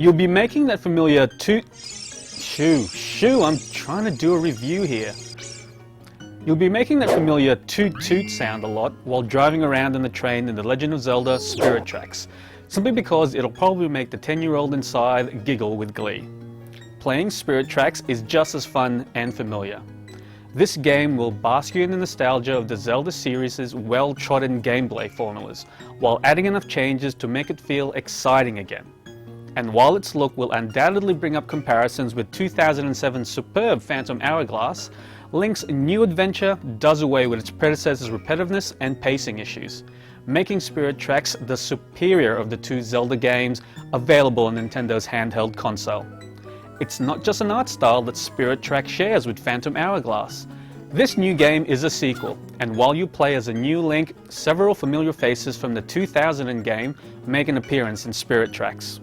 You'll be making that familiar I'm trying to do a review here. You'll be making that familiar toot sound a lot while driving around in the train in The Legend of Zelda Spirit Tracks, simply because it'll probably make the 10-year-old inside giggle with glee. Playing Spirit Tracks is just as fun and familiar. This game will bask you in the nostalgia of the Zelda series' well-trodden gameplay formulas, while adding enough changes to make it feel exciting again. And while its look will undoubtedly bring up comparisons with 2007's superb Phantom Hourglass, Link's new adventure does away with its predecessor's repetitiveness and pacing issues, making Spirit Tracks the superior of the two Zelda games available on Nintendo's handheld console. It's not just an art style that Spirit Tracks shares with Phantom Hourglass. This new game is a sequel, and while you play as a new Link, several familiar faces from the 2000 game make an appearance in Spirit Tracks.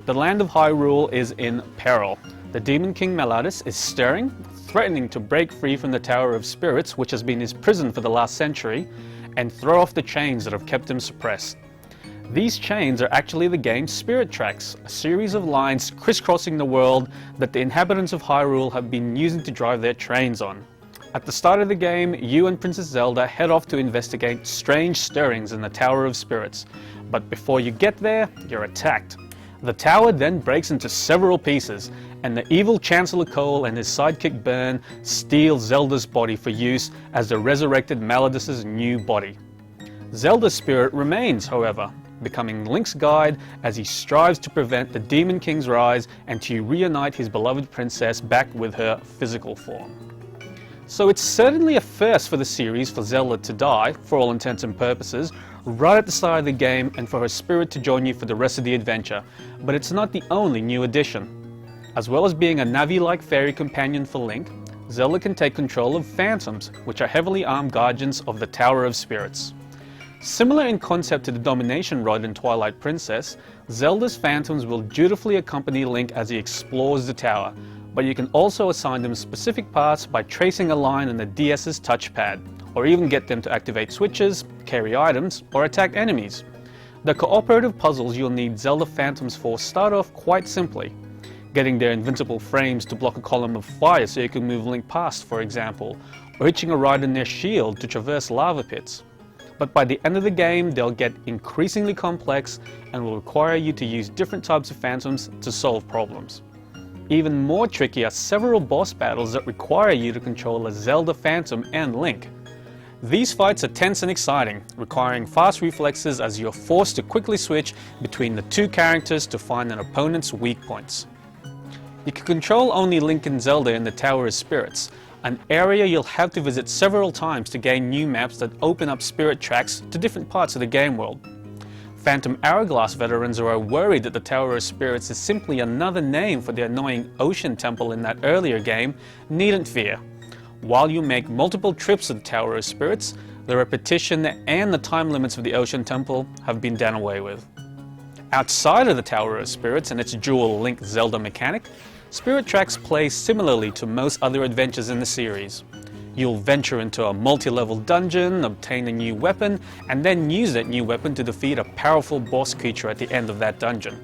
The land of Hyrule is in peril. The Demon King Meliodas is stirring, threatening to break free from the Tower of Spirits, which has been his prison for the last century, and throw off the chains that have kept him suppressed. These chains are actually the game's Spirit Tracks, a series of lines crisscrossing the world that the inhabitants of Hyrule have been using to drive their trains on. At the start of the game, you and Princess Zelda head off to investigate strange stirrings in the Tower of Spirits, but before you get there, you're attacked. The tower then breaks into several pieces, and the evil Chancellor Cole and his sidekick Burn steal Zelda's body for use as the resurrected Meliodas' new body. Zelda's spirit remains, however, becoming Link's guide as he strives to prevent the Demon King's rise and to reunite his beloved princess back with her physical form. So it's certainly a first for the series for Zelda to die, for all intents and purposes, right at the start of the game, and for her spirit to join you for the rest of the adventure, but it's not the only new addition. As well as being a Navi-like fairy companion for Link, Zelda can take control of phantoms, which are heavily armed guardians of the Tower of Spirits. Similar in concept to the Domination Rod in Twilight Princess, Zelda's phantoms will dutifully accompany Link as he explores the tower, but you can also assign them specific paths by tracing a line on the DS's touchpad, or even get them to activate switches, carry items, or attack enemies. The cooperative puzzles you'll need Zelda Phantoms for start off quite simply. Getting their invincible frames to block a column of fire so you can move Link past, for example, or hitching a ride in their shield to traverse lava pits. But by the end of the game, they'll get increasingly complex and will require you to use different types of phantoms to solve problems. Even more tricky are several boss battles that require you to control a Zelda Phantom and Link. These fights are tense and exciting, requiring fast reflexes as you're forced to quickly switch between the two characters to find an opponent's weak points. You can control only Link and Zelda in the Tower of Spirits, an area you'll have to visit several times to gain new maps that open up Spirit Tracks to different parts of the game world. Phantom Hourglass veterans who are worried that the Tower of Spirits is simply another name for the annoying Ocean Temple in that earlier game needn't fear. While you make multiple trips to the Tower of Spirits, the repetition and the time limits of the Ocean Temple have been done away with. Outside of the Tower of Spirits and its dual Link-Zelda mechanic, Spirit Tracks plays similarly to most other adventures in the series. You'll venture into a multi-level dungeon, obtain a new weapon, and then use that new weapon to defeat a powerful boss creature at the end of that dungeon.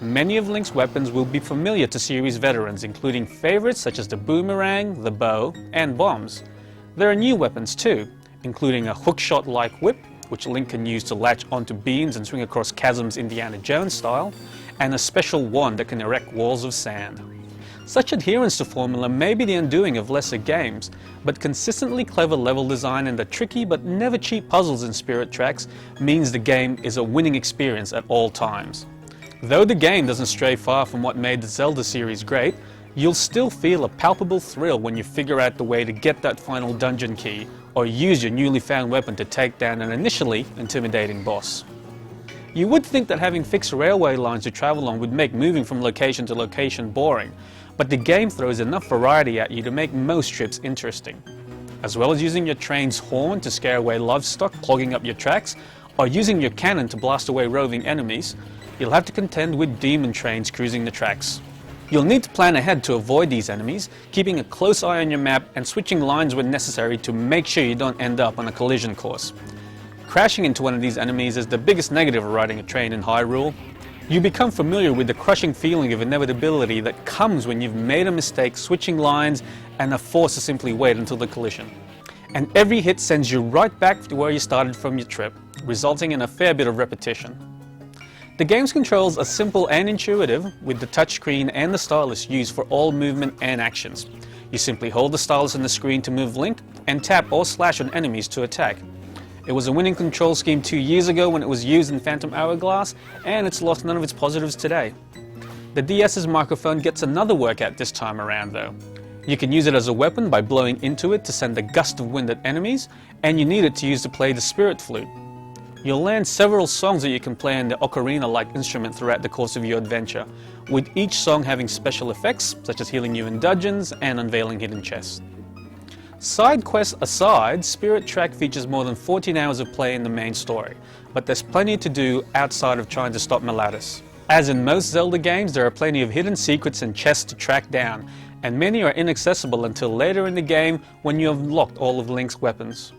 Many of Link's weapons will be familiar to series veterans, including favorites such as the boomerang, the bow, and bombs. There are new weapons too, including a hookshot-like whip, which Link can use to latch onto beams and swing across chasms Indiana Jones style, and a special wand that can erect walls of sand. Such adherence to formula may be the undoing of lesser games, but consistently clever level design and the tricky but never cheap puzzles in Spirit Tracks means the game is a winning experience at all times. Though the game doesn't stray far from what made the Zelda series great, you'll still feel a palpable thrill when you figure out the way to get that final dungeon key, or use your newly found weapon to take down an initially intimidating boss. You would think that having fixed railway lines to travel on would make moving from location to location boring, but the game throws enough variety at you to make most trips interesting. As well as using your train's horn to scare away livestock clogging up your tracks, or using your cannon to blast away roving enemies, you'll have to contend with demon trains cruising the tracks. You'll need to plan ahead to avoid these enemies, keeping a close eye on your map and switching lines when necessary to make sure you don't end up on a collision course. Crashing into one of these enemies is the biggest negative of riding a train in Hyrule. You become familiar with the crushing feeling of inevitability that comes when you've made a mistake switching lines and are forced to simply wait until the collision. And every hit sends you right back to where you started from your trip, resulting in a fair bit of repetition. The game's controls are simple and intuitive, with the touchscreen and the stylus used for all movement and actions. You simply hold the stylus on the screen to move Link, and tap or slash on enemies to attack. It was a winning control scheme 2 years ago when it was used in Phantom Hourglass, and it's lost none of its positives today. The DS's microphone gets another workout this time around though. You can use it as a weapon by blowing into it to send a gust of wind at enemies, and you need it to use to play the Spirit Flute. You'll learn several songs that you can play on the ocarina-like instrument throughout the course of your adventure, with each song having special effects, such as healing you in dungeons and unveiling hidden chests. Side quests aside, Spirit Track features more than 14 hours of play in the main story, but there's plenty to do outside of trying to stop Malatus. As in most Zelda games, there are plenty of hidden secrets and chests to track down, and many are inaccessible until later in the game when you have unlocked all of Link's weapons.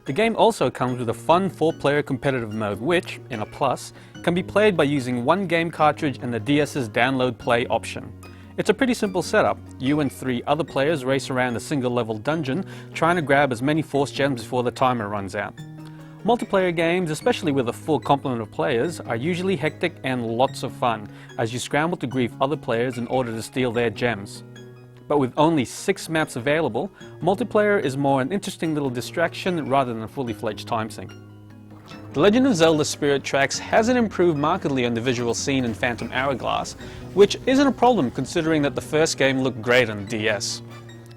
The game also comes with a fun 4-player competitive mode which, in a plus, can be played by using one game cartridge and the DS's download play option. It's a pretty simple setup. You and 3 other players race around a single level dungeon trying to grab as many force gems before the timer runs out. Multiplayer games, especially with a full complement of players, are usually hectic and lots of fun as you scramble to grief other players in order to steal their gems. But with only 6 maps available, multiplayer is more an interesting little distraction rather than a fully fledged time sink. The Legend of Zelda Spirit Tracks hasn't improved markedly on the visual scene in Phantom Hourglass, which isn't a problem considering that the first game looked great on DS.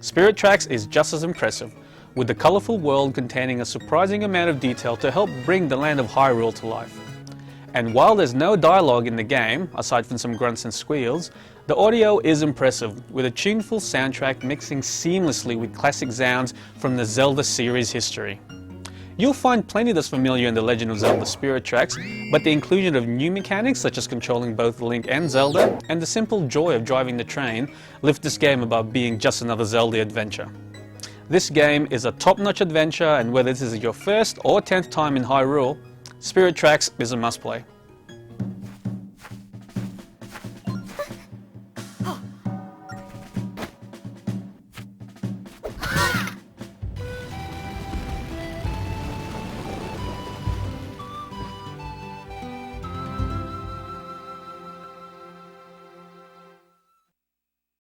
Spirit Tracks is just as impressive, with the colourful world containing a surprising amount of detail to help bring the land of Hyrule to life. And while there's no dialogue in the game, aside from some grunts and squeals, the audio is impressive, with a tuneful soundtrack mixing seamlessly with classic sounds from the Zelda series history. You'll find plenty that's familiar in The Legend of Zelda Spirit Tracks, but the inclusion of new mechanics such as controlling both Link and Zelda, and the simple joy of driving the train, lift this game above being just another Zelda adventure. This game is a top-notch adventure, and whether this is your first or 10th time in Hyrule, Spirit Tracks is a must-play.